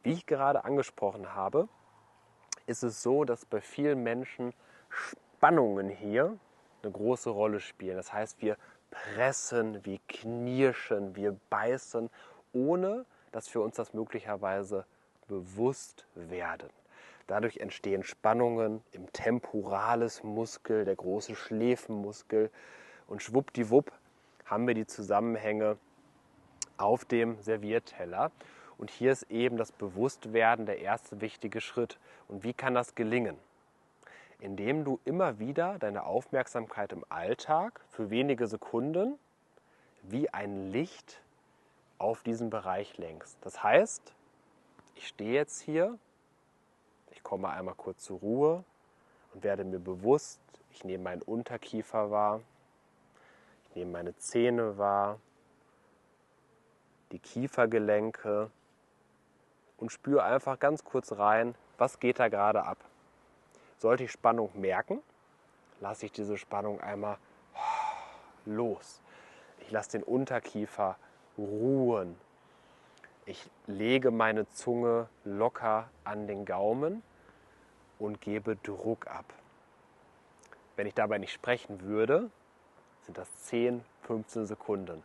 Wie ich gerade angesprochen habe, ist es so, dass bei vielen Menschen Spannungen hier eine große Rolle spielen. Das heißt, wir pressen, wir knirschen, wir beißen, ohne dass wir uns das möglicherweise bewusst werden. Dadurch entstehen Spannungen im Temporalis-Muskel, der große Schläfenmuskel. Und schwuppdiwupp haben wir die Zusammenhänge auf dem Servierteller. Und hier ist eben das Bewusstwerden der erste wichtige Schritt. Und wie kann das gelingen? Indem du immer wieder deine Aufmerksamkeit im Alltag für wenige Sekunden wie ein Licht auf diesen Bereich lenkst. Das heißt, ich stehe jetzt hier, ich komme einmal kurz zur Ruhe und werde mir bewusst, ich nehme meinen Unterkiefer wahr, ich nehme meine Zähne wahr, die Kiefergelenke und spüre einfach ganz kurz rein, was geht da gerade ab. Sollte ich Spannung merken, lasse ich diese Spannung einmal los. Ich lasse den Unterkiefer ruhen. Ich lege meine Zunge locker an den Gaumen und gebe Druck ab. Wenn ich dabei nicht sprechen würde, sind das 10, 15 Sekunden.